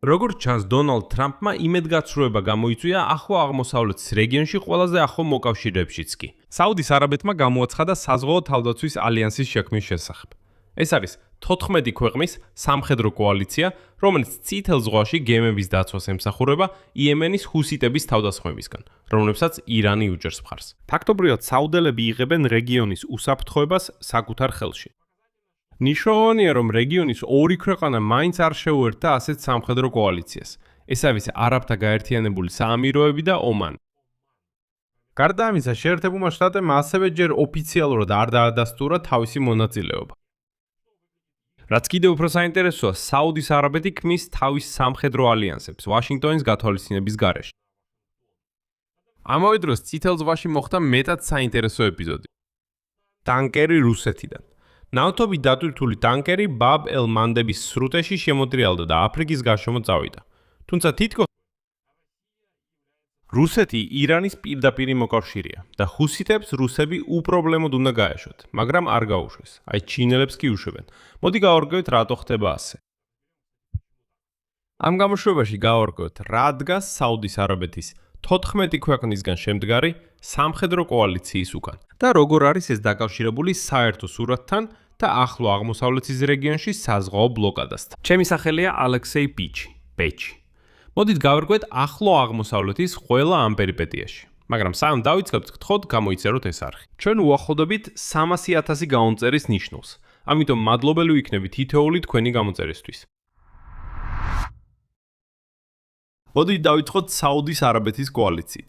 როგორც ჩანს, დონალდ ტრამპმა იმედგაცრუება გამოიწვია ახლო აღმოსავლეთის რეგიონში ყველაზე ახლო მოკავშირეებშიც კი. საუდის არაბეთმა გამოაცხადა საზღვაო თავდაცვის ალიანსის შექმნის შესახებ. ეს არის 14 ქვეყნის სამხედრო კოალიცია, რომელიც წითელ ზღვაში გემების დაცვას ემსახურება იემენის ჰუსიტების თავდასხმებისგან, რომლებსაც ირანი უჭერს მხარს. ფაქტობრივად, საუდელები იღებენ რეგიონის უსაფრთხოებას საკუთარ ხელში. ნიშნავენია, რომ რეგიონის ორი ქვეყანა მაინც არ შეუერთდა ასეთ სამხედრო კოალიციას. ეს არის არაბთა გაერთიანებული საამიროები და ომანი. გარდა ამისა, შეერთებულმა შტატებმა ასევე ჯერ ოფიციალურად არ დაადასტურა თავისი მონაწილეობა. რაც კიდევ უფრო საინტერესოა, საუდის არაბეთი ქმნის თავის სამხედრო ალიანსებს ვაშინგტონის გათვალისწინების გარეშე. ამავე დროს წითელ ზღვაში მოხდა მეტად საინტერესო ეპიზოდი. ტანკერი რუსეთიდან. ნავთობით დატვირთული ტანკერი ბაბ ელ-მანდების სრუტეში შემოდრიალდა და აფრიკის გარშემო წავიდა. თუმცა თითქოს რუსეთი ირანის პირდაპირი მოკავშირეა და ჰუსიტებს რუსები უპრობლემოდ უნდა გაეშვათ, მაგრამ არ გაუშვეს. აი ჩინელებს კი უშვებენ. მოდი გავარკვევთ, რატო ხდება ასე. ამ გამოშვებაში გავარკვევთ, რა დგას საუდის არაბეთის 14 ქვეყნისგან შემდგარი სამხედრო კოალიციის უკან და როგორ არის ეს დაკავშირებული საერთო სურათთან და ახლო აღმოსავლეთის რეგიონში საზღვაო ბლოკადასთან. ჩემი სახელია ალექსეი პეჩი. მოდით გავარკვევთ ახლო აღმოსავლეთის ყველა ამ პერიპეტიაში. მაგრამ სანამ დავიწყებთ, გთხოვთ გამოიწეროთ ეს არხი. ჩვენ უახლოვდებით 300,000 გაუნწერის ნიშნულს. ამიტომ მადლობელი ვიქნები თითოეული თქვენი გამოწერისთვის. მოდით დავიწყოთ საუდის არაბეთის კოალიციით.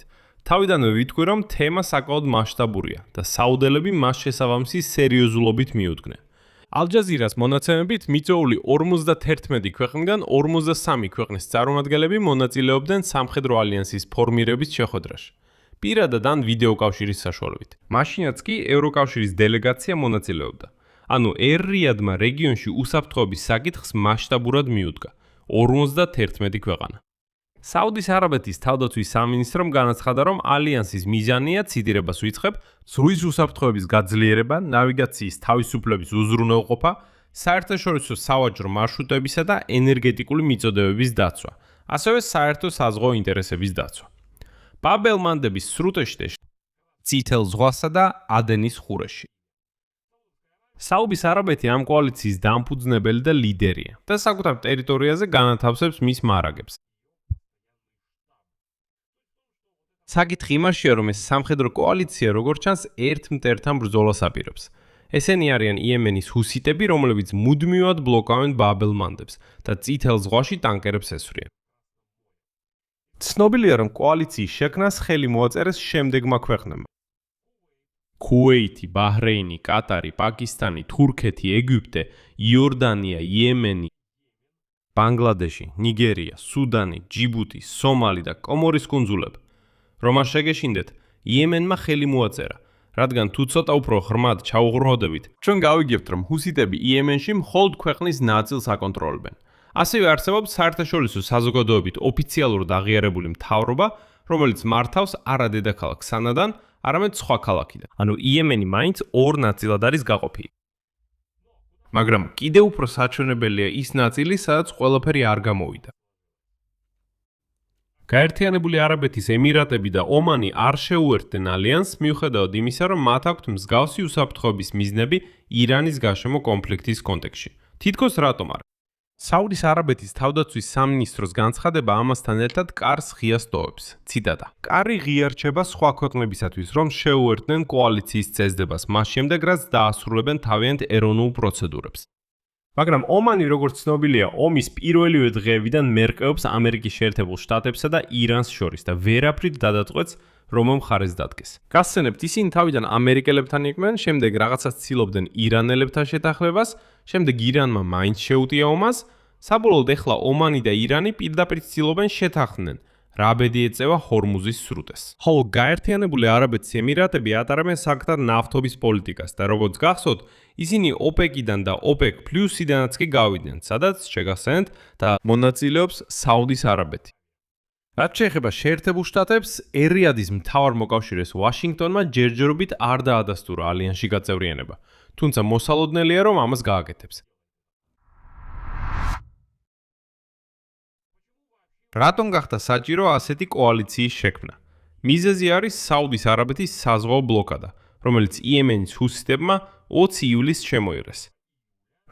თავიდანვე ვიტყვი, რომ თემა საკმაოდ მასშტაბურია და საუდელები მას შესაბამისი სერიოზულობით მიუდგნენ. ალ-ჯაზირას მონაცემებით მიწვეული 51 ქვეყნიდან 53 ქვეყნის წარმომადგენლები მონაწილეობდნენ სამხედრო ალიანსის ფორმირების შეხვედრაში. პირადად ან ვიდეო კავშირის საშუალებით. მაშინაც კი ევროკავშირის დელეგაცია მონაწილეობდა. ანუ ერ-რიადმა რეგიონში უსაფრთხოების საკითხს მასშტაბურად მიუდგა 51 ქვეყანა. საუდის არაბეთის თავდაცვის სამინისტრომ განაცხადა, რომ ალიანსის მიზანია ციტირებას ვიწყებ, ზღვის უსაფრთხოების გაძლიერება, ნავიგაციის თავისუფლების უზრუნველყოფა, საერთაშორისო სავაჭრო მარშრუტებისა და ენერგეტიკული მიწოდებების დაცვა, ასევე საერთო საზღვაო ინტერესების დაცვა. ბაბ ელ-მანდების სრუტეში, წითელ ზღვასა და ადენის ყურეში. საუდის არაბეთი ამ კოალიციის დამფუძნებელი და ლიდერია და საკუთარ ტერიტორიაზე განათავსებს მის მარაგებს. საკითხი იმაშია, რომ ეს სამხედრო კოალიცია როგორც ჩანს ერთ მტერთან ბრძოლას აპირებს. ესენი არიან იემენის ჰუსიტები, რომლებიც მუდმივად ბლოკავენ ბაბ ელ-მანდებს და წითელ ზღვაში ტანკერებს ესვრიან. ცნობილია, რომ კოალიციის შექმნას ხელი მოაწერეს შემდეგმა ქვეყნებმა: ქუვეითი, ბაჰრეინი, კატარი, პაკისტანი, თურქეთი, ეგვიპტე, იორდანია, იემენი, ბანგლადეში, ნიგერია, სუდანი, ჯიბუტი, სომალი და კომორის კუნძულები. რომ არ შეგეშინდეთ, იემენმა ხელი მოაწერა, რადგან თუ ცოტა უფრო ღრმად ჩაუღრმავდებით, ჩვენ გავიგებთ, რომ ჰუსიტები იემენში მხოლოდ ქვეყნის ნაწილს აკონტროლებენ. ასევე არსებობს საერთაშორისო საზოგადოებით ოფიციალურად აღიარებული მთავრობა, რომელიც მართავს არა დედაქალაქ სანადან, არამედ სხვა ქალაქიდან. ანუ იემენი მაინც ორ ნაწილად არის გაყოფილი. მაგრამ კიდევ უფრო საჩვენებელია ის ნაწილი, სადაც ყველაფერი არ გამოვიდა. გაერთიანებული არაბეთის ემირატები და ომანი არ შეუერთდნენ ალიანსს, მიუხედავად იმისა, რომ მათ აქვთ მსგავსი უსაფრთხოების მიზნები ირანის გარშემო კონფლიქტის კონტექსტში. თითქოს რატომ არა? საუდის არაბეთის თავდაცვის სამინისტროს განცხადება ამასთან ერთად კარს ღიას ტოვებს. ციტატა: კარი ღია რჩება სხვა ქვეყნებისათვის, რომ შეუერთდნენ კოალიციის წესდებას, მას შემდეგ რაც დაასრულებენ თავიანთ ეროვნულ პროცედურებს. მაგრამ ომანი, როგორც ცნობილია, ომის პირველივე დღეებიდან მერყეობს ამერიკის შეერთებულ შტატებსა და ირანს შორის და ვერაფრით დადაწყვეტს, რომ მხარეს დადგეს. გასცენებთ, ისინი თავიდან ამერიკელებთან იყვნენ, შემდეგ რაღაცას ცდილობდნენ ირანელებთან შეთანხმებას, შემდეგ ირანმა მაინც შეუტია ომას, საბოლოოდ ეხლა ომანი და ირანი პირდაპირ ცდილობენ შეთანხმდნენ, რა ბედი ეწევა ჰორმუზის სრუტეს. ხოლო გაერთიანებული არაბეთის ემირატები ატარებენ საკუთარ ნავთობის პოლიტიკას და როგორც გახსოვთ, ისინი ოპეკიდან და ოპეკ პლუსიდანაც კი გავიდნენ, სადაც შეგახსენეთ და მონაწილეობს საუდის არაბეთი. რაც შეეხება შეერთებულ შტატებს, ერ-რიადის მთავარ მოკავშირეს ვაშინგტონმა ჯერჯერობით არ დაადასტურა ალიანსში გაწევრიანება, თუმცა მოსალოდნელია, რომ ამას გააკეთებს. რატომ გახდა საჭირო ასეთი კოალიციის შექმნა? მიზეზი არის საუდის არაბეთის საზღვაო ბლოკადა, რომელიც იემენის ჰუსიტებმა 20 ივლისს შემოიღეს,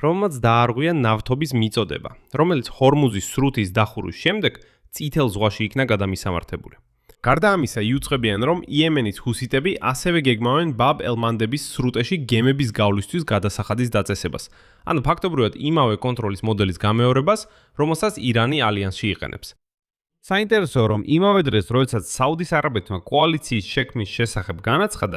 რომელმაც დაარღვია ნავთობის მიწოდება, რომელიც ჰორმუზის სრუტის დახურვის შემდეგ წითელ ზღვაში იქნა გადამისამართებული. გარდა ამისა, იუწყებიან, რომ იემენის ჰუსიტები ასევე გეგმავენ ბაბ ელ-მანდების სრუტეში გემების გავლისთვის გადასახადის დაწესებას, ანუ ფაქტობრივად იმავე კონტროლის მოდელის გამეორებას, რომელსაც ირანი ალიანსში იყენებს. საინტერესოა, რომ იმავე დროს, როდესაც საუდის არაბეთმა კოალიციის შექმნის შესახებ განაცხადა,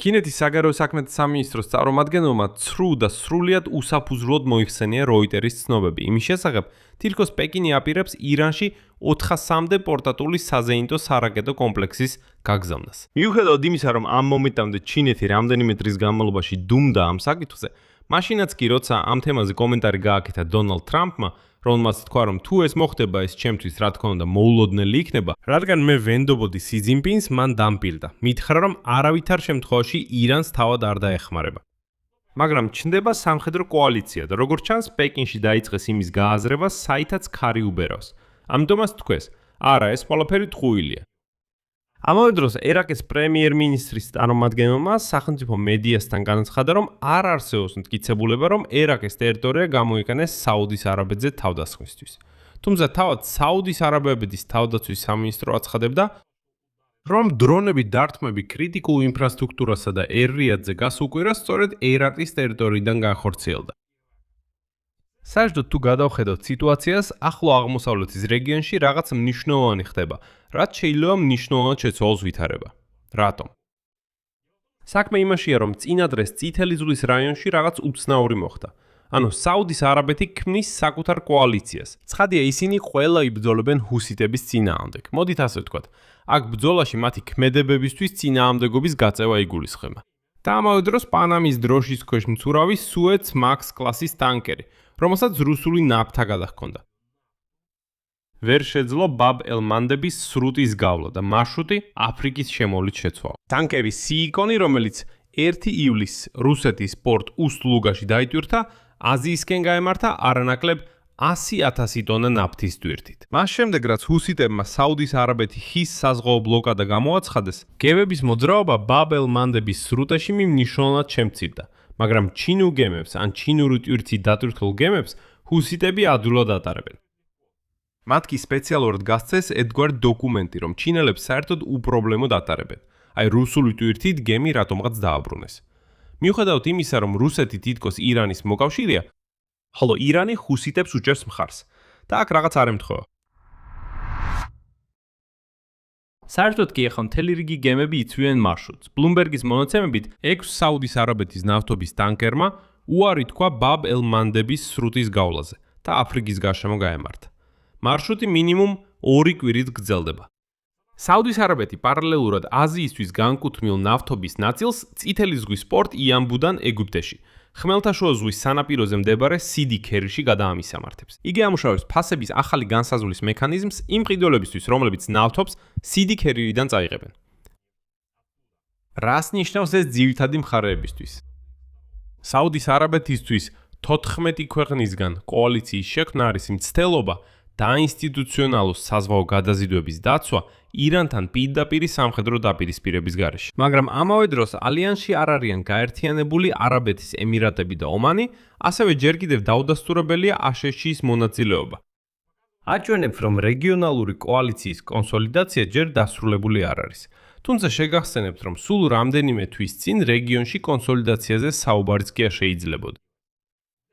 ჩინეთის საგარეო საქმეთა სამინისტროს წარმომადგენელმა ცრუ და სრულიად უსაფუძვლოდ მოიხსენია როიტერის ცნობები იმის შესახებ, თითქოს პეკინი აპირებს ირანში 400-მდე პორტატული საზეინტო სარაკეტო კომპლექსის გაგზავნას. მიუხედავად იმისა, რომ ამ მომენტამდე ჩინეთი რამდენიმე დღის განმავლობაში დუმდა ამ საკითხზე, მაშინაც კი როცა ამ თემაზე კომენტარი გააკეთა დონალდ ტრამპმა, რომელმაც თქვა, რომ თუ ეს მოხდება, ეს ჩემთვის რა თქმა უნდა მოულოდნელი იქნება, რადგან მე ვენდობოდი სი ძინპინს, მან დამპილდა. მითხრა, რომ არავითარ შემთხვევაში ირანს თავად არ დაეხმარება. მაგრამ ჩნდება სამხედრო კოალიცია და როგორც ჩანს, პეკინში დაიწყეს იმის გააზრება, საითაც ქარი უბერავს. ამიტომაც თქვეს, არა, ეს ყველაფერი ტყუილია. ამავე დროს ერაყის პრემიერ-მინისტრის წარმომადგენელმა სახელმწიფო მედიასთან განაცხადა, რომ არ არსებობს მტკიცებულება, რომ ერაყის ტერიტორია გამოიყენეს საუდის არაბეთზე თავდასხმისთვის. თუმცა თავად საუდის არაბეთის თავდაცვის სამინისტრო აცხადებდა, რომ დრონები დარტყმები კრიტიკულ ინფრასტრუქტურასა და ერ-რიადზე გასუკვირას სწორედ ერაყის ტერიტორიიდან განხორციელდა. საერთოდ თუ გადავხედოთ სიტუაციას, ახლო აღმოსავლეთის რეგიონში რაღაც მნიშვნელოვანი ხდება, რაც შეიძლება მნიშვნელოვნად შეცვალოს ვითარება. რატომ? საქმე იმაშია, რომ წინადრეს წითელი ზღვის რაიონში რაღაც უცნაური მოხდა. ანუ საუდის არაბეთი ქმნის საკუთარ კოალიციას. ცხადია, ისინი ყველა იბრძოლებენ ჰუსიტების წინააღმდეგ. მოდით ასე ვთქვათ, აქ ბრძოლაში მათი ქმედებებისთვის წინააღმდეგობის გაწევა იგულისხმება. და ამავე დროს პანამის დროშის ქვეშ მცურავი სუეც მაქს კლასის ტანკერი, რომელსაც რუსული ნაფთა გადაჰქონდა. ვერ შეძლო ბაბ ელ-მანდების სრუტის გავლა და მარშრუტი აფრიკის შემოვლით შეცვალა. ტანკერი სიიკონი, რომელიც 1 ივლისს რუსეთის პორტ უსტ-ლუგაში დაიტვირთა, აზიისკენ გაემართა არანაკლებ 100,000 ტონა ნაფთის ტვირთით. მას შემდეგ, რაც ჰუსიტებმა საუდის არაბეთი ხის საზღვაო ბლოკადა გამოაცხადეს, გემების მოძრაობა ბაბ ელ-მანდების სრუტეში მნიშვნელოვნად შემცირდა, მაგრამ ჩინურ გემებს ან ჩინური ტვირთით დატვირთულ გემებს ჰუსიტები ადვილად ატარებენ. მათ კი სპეციალურად გასცეს ერთგვარი დოკუმენტი, რომ ჩინელებს საერთოდ უპრობლემოდ ატარებენ. აი რუსული ტვირთით გემი რატომღაც დააბრუნეს. მიუხედავად იმისა, რომ რუსეთი თითქოს ირანის მოკავშირეა, ხოლო ირანი ჰუსიტებს უჭერს მხარს და აქ რაღაც არ ემთხვევა. საერთოდ კი ახლა მთელი რიგი გემები იცვიან მარშრუტს. ბლუმბერგის მონაცემებით 6 საუდის არაბეთის ნავთობის ტანკერმა უარი თქვა ბაბ ელ-მანდების სრუტის გავლაზე და აფრიკის გარშემო გაემართა. მარშრუტი მინიმუმ 2 კვირით გრძელდება. საუდის არაბეთი პარალელურად აზიისთვის განკუთვნილ ნავთობის ნაწილს წითელი ზღვის პორტ იამბუდან ეგვიპტეში, ხმელთაშუა ზღვის სანაპიროზე მდებარე სიდი ქერიში გადაამისამართებს. იგი ამუშავებს ფასების ახალი განსაზღვრის მექანიზმს იმ ყიდველებისთვის, რომლებიც ნავთობს სიდი ქერიდან წაიღებენ. რას ნიშნავს ეს ძირითადი მხარეებისთვის? საუდის არაბეთისთვის 14 ქვეყნისგან კოალიციის შექმნა არის მცდელობა დაინსტიტუციონალოს საზღვაო გადაზიდვების დაცვა ირანთან პირდაპირი სამხედრო დაპირისპირების გარეშე. მაგრამ ამავე დროს ალიანსში არ არიან გაერთიანებული არაბეთის ემირატები და ომანი, ასევე ჯერ კიდევ დაუდასტურებელია აშშ-ის მონაწილეობა. აჩვენებს, რომ რეგიონალური კოალიციის კონსოლიდაცია ჯერ დასრულებული არ არის. თუმცა შეგახსენებთ, რომ სულ რამდენიმე თვის წინ რეგიონში კონსოლიდაციაზე საუბარიც კი არ შეიძლებოდა.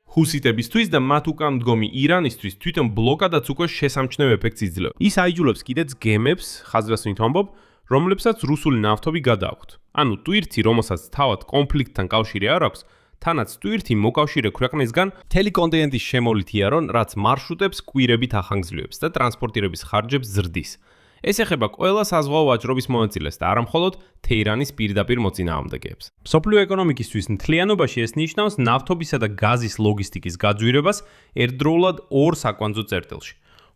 ჰუსიტებისთვის და მათ უკან მდგომი ირანისთვის თვითონ ბლოკადაც უკვე შესამჩნევ ეფექტს იძლევა. ის აიჯულებს კიდეც გემებს, ხაზგასმით ვამბობ, რომლებსაც რუსული ნავთობი გადააქვთ. ანუ ტვირთი, რომელსაც თავად კონფლიქტთან კავშირი არ აქვს, თანაც ტვირთი მოკავშირე ქვეყნისგან მთელი კონტინენტის შემოვლით იარონ, რაც მარშრუტებს კვირებით ახანგრძლივებს და ტრანსპორტირების ხარჯებს ზრდის. ეს ეხება ყველა საზღვაო ვაჭრობის მონაწილეს და არა მხოლოდ თეირანის პირდაპირ მოწინააღმდეგეებს. მსოფლიო ეკონომიკისთვის მთლიანობაში ეს ნიშნავს ნავთობისა და გაზის ლოგისტიკის გაძვირებას ერთდროულად ორ საკვანძო წერტილში: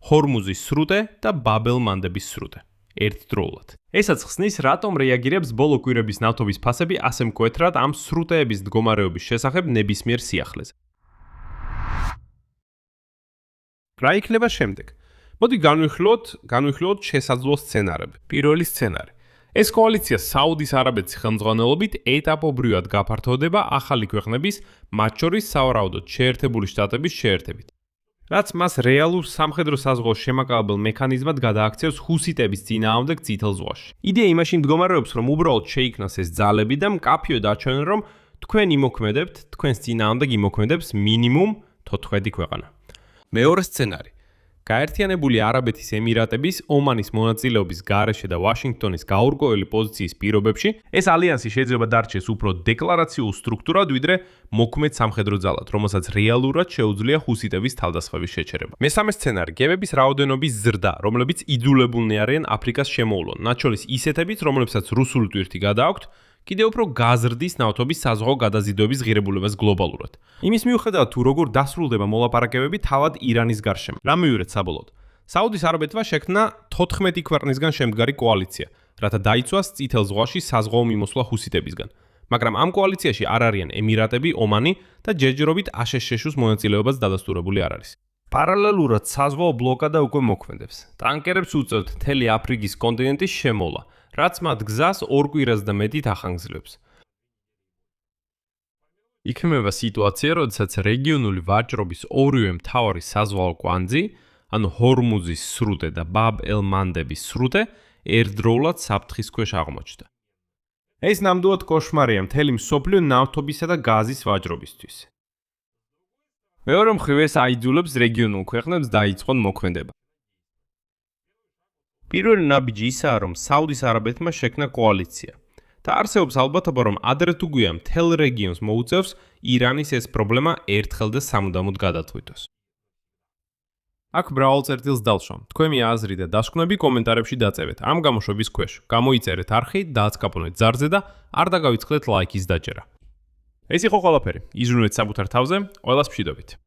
ჰორმუზის სრუტე და ბაბ ელ-მანდების სრუტე. ერთდროულად. ესაც ხსნის, რატომ რეაგირებს ბოლო კვირების ნავთობის ფასები ასე მკვეთრად ამ სრუტეების მდგომარეობის შესახებ ნებისმიერ სიახლეზე. რა იქნება შემდეგ? მოდი განვიხილოთ შესაძლო სცენარები. პირველი სცენარი. ეს კოალიცია საუდის არაბეთის ხელმძღვანელობით ეტაპობრივად გაფართოვდება ახალი ქვეყნების, მათ შორის სავარაუდოდ შეერთებული შტატების შეერთებით. რაც მას რეალურ სამხედრო საზღვაოს შემაკავებელ მექანიზმად გადააქცევს ჰუსიტების წინააღმდეგ წითელ ზღვაში. იდეა იმაში მდგომარეობს, რომ უბრალოდ შეიქმნას ეს ძალები და მკაფიოდ აჩვენონ, რომ თქვენ იმოქმედებთ, თქვენს წინააღმდეგ იმოქმედებს მინიმუმ 14 ქვეყანა. მეორე სცენარი. გაერთიანებული არაბეთის ემირატების, ომანის მონაწილეობის გარეშე და ვაშინგტონის გაურკვეველი პოზიციის პირობებში, ეს ალიანსი შეიძლება დარჩეს უფრო დეკლარაციულ სტრუქტურად, ვიდრე მოქმედ სამხედრო ძალად, რომელსაც რეალურად შეუძლია ჰუსიტების თავდასხმების შეჩერება. მესამე სცენარი. გემების რაოდენობის ზრდა, რომლებიც იძულებულნი არიან აფრიკას შემოულონ, მათ შორის ისეთებიც, რომლებსაც რუსული ტვირთი გადააქვთ, კიდევ უფრო გაზრდის ნავთობის საზღვაო გადაზიდვების ღირებულებას გლობალურად. იმის მიუხედავად, თუ როგორ დასრულდება მოლაპარაკებები თავად ირანის გარშემო. რა მივიღეთ საბოლოოდ? საუდის არაბეთმა შექმნა 14 ქვეყნისგან შემდგარი კოალიცია, რათა დაიცვას წითელ ზღვაში საზღვაო მიმოსვლა ჰუსიტებისგან. მაგრამ ამ კოალიციაში არ არიან ემირატები, ომანი და ჯერჯერობით აშშ-ს მონაწილეობაც დადასტურებული არ არის. პარალელურად საზღვაო ბლოკადა უკვე მოქმედებს. ტანკერებს უწევთ მთელი აფრიკის კონტინენტის შემოვლა, რაც მათ გზას 2 კვირას და მეტით ახანგძლებს. იქმნება სიტუაცია, როდესაც რეგიონული ვაჭრობის ორივე მთავარი საზღვაო კვანძი, ანუ ჰორმუზის სრუტე და ბაბ-ელ-მანდების სრუტე, ერთდროულად საფრთხის ქვეშ აღმოჩნდა. ეს ნამდვილად კოშმარია მთელი მსოფლიო ნავთობისა და გაზის ვაჭრობისთვის. მეორე მხრივ ეს აიძულებს რეგიონულ ქვეყნებს დაიწყონ მოქმედება. პირველი ნაბიჯი ისაა, რომ საუდის არაბეთმა შექმნა კოალიცია და არსებობს ალბათობა, რომ ადრე თუ გვიან მთელ რეგიონს მოუწევს ირანის ეს პრობლემა ერთხელ და სამუდამოდ გადაწყვიტოს. აქ მრავალ წერტილს დავშვამ. თქვენი აზრი და დასკვნები კომენტარებში დაწევეთ. ამ გამოშვების ქვეშ გამოიწერეთ არხი, დააცკაპონეთ ზარზე და არ დაგავიწყდეთ ლაიქის დაჭერა. ეს იყო ყველაფერი. იზრუნეთ საკუთარ თავზე, ყველას მშვიდობით.